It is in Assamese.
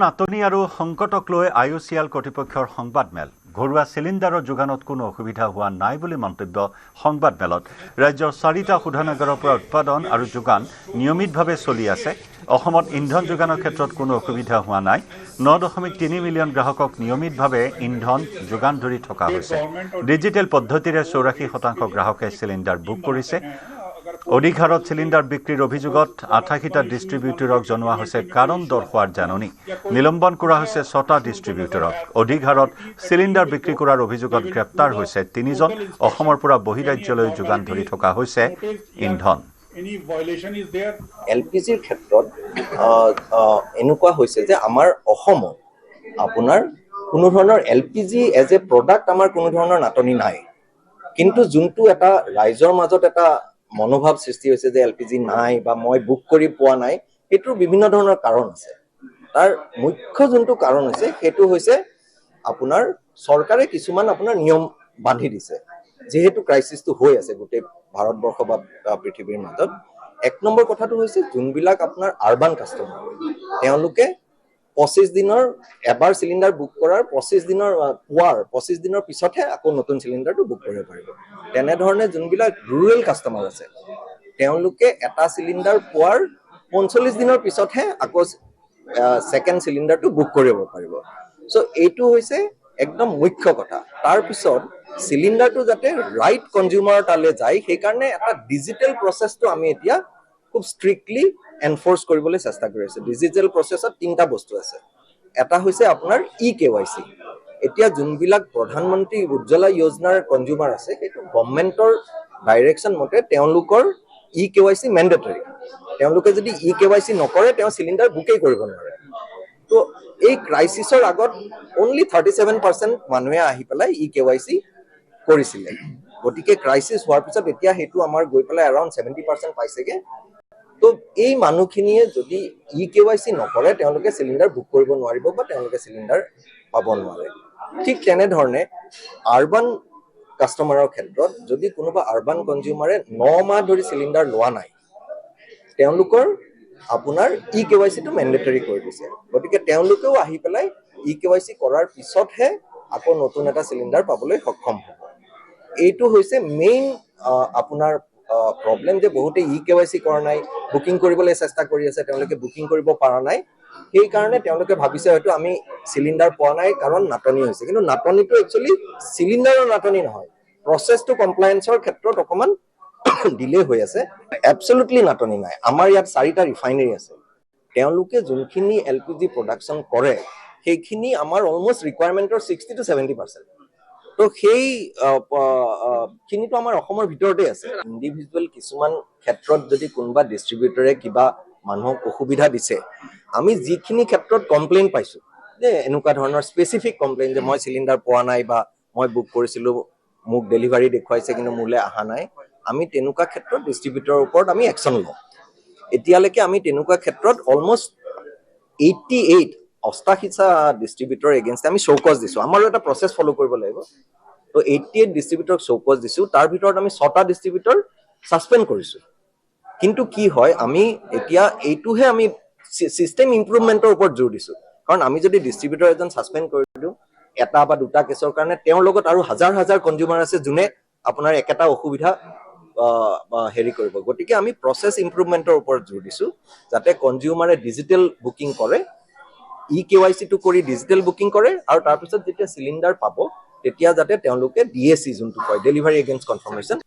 নাটনি আৰু সংকটক লৈ IOCL কৰ্তৃপক্ষৰ সংবাদমেল ঘৰুৱা চিলিণ্ডাৰৰ যোগানত কোনো অসুবিধা হোৱা নাই বুলি মন্তব্য সংবাদমেলত ৰাজ্যৰ 4টা শোধনাগাৰৰ পৰা উৎপাদন আৰু যোগান নিয়মিতভাৱে চলি আছে অসমত ইন্ধন যোগানৰ ক্ষেত্ৰত কোনো অসুবিধা হোৱা নাই 9.3 মিলিয়ন গ্ৰাহকক নিয়মিতভাৱে ইন্ধন যোগান ধৰি থকা হৈছে ডিজিটেল পদ্ধতিৰে 84% গ্ৰাহকে চিলিণ্ডাৰ বুক কৰিছে অধিক হাৰত চিলিণ্ডাৰ বিক্ৰীৰ অভিযোগত 88টা ডিষ্ট্ৰিবিউটৰক জনোৱা হৈছে কাৰণ দৰ্শোৱাৰ জাননী নিলম্বন কৰা হৈছে 6টা ডিষ্ট্ৰিবিউটৰক অধিক হাৰত চিলিণ্ডাৰ বিক্ৰী কৰাৰ অভিযোগত গ্ৰেপ্তাৰ হৈছে 3জন অসমৰ পৰা বহিৰাজ্যলৈ যোগান ধৰি থকা হৈছে ইন্ধন এলপিজিৰ ক্ষেত্ৰত এনেকুৱা হৈছে যে আমাৰ অসমত আপোনাৰ কোনো ধৰণৰ এলপিজি এজ এ প্ৰডাক্ট আমাৰ কোনো ধৰণৰ নাটনি নাই কিন্তু যোনটো এটা ৰাইজৰ মাজত এটা মনোভাৱ সৃষ্টি হৈছে যে এলপিজি নাই বা মই বুক কৰি পোৱা নাই এটোৰ বিভিন্ন ধৰণৰ কাৰণ আছে তাৰ মুখ্য যোনটো কাৰণ হৈছে হেতু হৈছে আপোনাৰ চৰকাৰে কিছুমান আপোনাৰ নিয়ম বান্ধি দিছে যেহেতু ক্ৰাইসিসটো হৈ আছে গোটেই ভাৰতবৰ্ষ বা পৃথিৱীৰ মাজত এক নম্বৰ কথাটো হৈছে যোনবিলাক আপোনাৰ আৰবান কাস্টমাৰ তেওঁলোকে 25 দিনৰ এবাৰ চিলিণ্ডাৰ বুক কৰাৰ 25 দিনৰ পোৱাৰ 25 দিনৰ পিছতহে আকৌ নতুন চিলিণ্ডাৰটো বুক কৰিব পাৰিব তেনে ধৰণে যোনবিলাক ৰুৰেল কাস্টমাৰ আছে তেওঁলোকে এটা চিলিণ্ডাৰ পোৱাৰ 45 দিনৰ পিছতহে আকৌ সেকেন্ড চিলিণ্ডাৰটো বুক কৰিব পাৰিব সো এইটো হৈছে একদম মুখ্য কথা তাৰ পিছত চিলিণ্ডাৰটো যাতে ৰাইট কনজিউমাৰ তালে যায় সেই কাৰণে এটা ডিজিটেল প্ৰসেসটো আমি এতিয়া খুব স্ট্ৰিক্টলি এনফোৰ্স কৰিবলৈ চেষ্টা কৰি আছো ডিজিটেল প্ৰসেসত তিনটা বস্তু আছে এটা হৈছে আপোনাৰ ইকেৱাইসি এতিয়া যোনবিলাক প্ৰধানমন্ত্ৰী উজ্জ্বলা যোজনাৰ কনজিউমাৰ আছে সেইটো গভৰ্নমেন্টৰ ডাইৰেকশন মতে তেওঁলোকৰ ইকেৱাইসি ম্যান্ডেটৰী তেওঁলোকে যদি ইকেৱাইসি নকৰে তেওঁ চিলিণ্ডাৰ বুকেই কৰিব নোৱাৰে তো এই ক্ৰাইসিসৰ আগত only 37% মানুহে আহি পেলাই ইকেৱাইসি কৰিছিলে গতিকে ক্ৰাইসিস হোৱাৰ পিছত এতিয়া হেতু আমাৰ গৈ পেলাই around 70% পাইছেগে তো এই মানুহখিনিয়ে যদি ইকেৱাইসি নকৰে তেওঁলোকে চিলিণ্ডাৰ বুক কৰিব নোৱাৰিব বা তেওঁলোকে চিলিণ্ডাৰ পাব নোৱাৰে ঠিক তেনে ধৰণে আৰবান কাস্টমাৰৰ ক্ষেত্ৰত যদি কোনোবা আৰবান কনজিউমাৰে 9 মাহ ধৰি চিলিণ্ডাৰ লোৱা নাই তেওঁলোকৰ আপোনাৰ ইকেৱাইসি টো ম্যান্ডেটৰী কৰি দিছে গতিকে তেওঁলোকেও আহি পেলাই ইকেৱাইসি কৰাৰ পিছতহে আকৌ নতুন এটা চিলিণ্ডাৰ পাবলৈ সক্ষম হ'ব এইটো হৈছে মেইন আপোনাৰ প্ৰবলেম যে বহুতে ইকেৱাইসি কৰা নাই বুকিং কৰিবলৈ চেষ্টা কৰি আছে তেওঁলোকে বুকিং কৰিব পৰা নাই সেই কাৰণে তেওঁলোকে ভাবিছে হয়তো আমি চিলিণ্ডাৰ পোৱা নাই কাৰণ নাটনি হৈছে কিন্তু নাটনিটো একচুয়ালি চিলিণ্ডাৰৰ নাটনি নহয় প্ৰসেসটো কমপ্লায়েন্সৰ ক্ষেত্ৰত অকমান ডিলে হৈ আছে এবসলিউটলি নাটনি নাই আমাৰ ইয়াত 4টা ৰিফাইনাৰী আছে তেওঁলোকে যোনখিনি এলপিজি প্ৰডাকশন কৰে সেইখিনি আমাৰ অলমোস্ট ৰিকোয়াৰমেন্টৰ 60 to 70% তো সেই খিনিটো আমাৰ অসমৰ ভিতৰতে আছে ইন্ডিভিজুৱেল কিছুমান ক্ষেত্ৰত যদি কোনবা ডিস্ট্ৰিবিউটৰে কিবা মানুহক অসুবিধা দিছে আমি যিখিনি ক্ষেত্ৰত কমপ্লেইন পাইছো যে এনেকুৱা ধৰণৰ স্পেসিফিক কমপ্লেইন যে মই চিলিণ্ডাৰ পোৱা নাই বা মই বুক কৰিছিলো মোক ডেলিভাৰী দেখুৱাইছে কিন্তু মোলে আহা নাই আমি তেনুকা ক্ষেত্ৰত ডিস্ট্ৰিবিউটৰৰ ওপৰত আমি একচন লওঁ এতিয়ালৈকে আমি তেনুকা ক্ষেত্ৰত অলমোস্ট 88 অষ্টাশীটা ডিস্ট্ৰিবিউটৰ এগেইনষ্ট আমি শোকজ দিছো আমাৰো এটা প্ৰসেস ফলো কৰিব লাগিব তো 88 ডিস্ট্ৰিবিউটৰক শোকজ দিছো তাৰ ভিতৰত আমি 6টা ডিস্ট্ৰিবিউটৰ সাসপেন্ড কৰিছো কিন্তু কি হয় আমি এতিয়া এইটোহে আমি সিস্টেম ইমপ্ৰুভমেন্টৰ ওপৰত জোৰ দিছো কাৰণ আমি যদি ডিস্ট্ৰিবিউটৰ এজন সাসপেন্ড কৰি দিও এটা বা দুটা কেছৰ কাৰণে তেওঁৰ লগত আৰু হাজাৰ হাজাৰ কনজিউমাৰ আছে যোনে আপোনাৰ একেটা অসুবিধা হেৰি কৰিব গতিকে আমি প্ৰসেস ইমপ্ৰুভমেন্টৰ ওপৰত জোৰ দিছো যাতে কনজিউমাৰে ডিজিটেল বুকিং কৰে ইকেৱাইসি টো কৰি ডিজিটেল বুকিং কৰে আৰু তাৰ পিছত যেতিয়া চিলিণ্ডাৰ পাব তেতিয়া যাতে তেওঁলোকে ডিএসি যোনটো কয় ডেলিভাৰী এগেইনষ্ট কনফাৰ্মেশন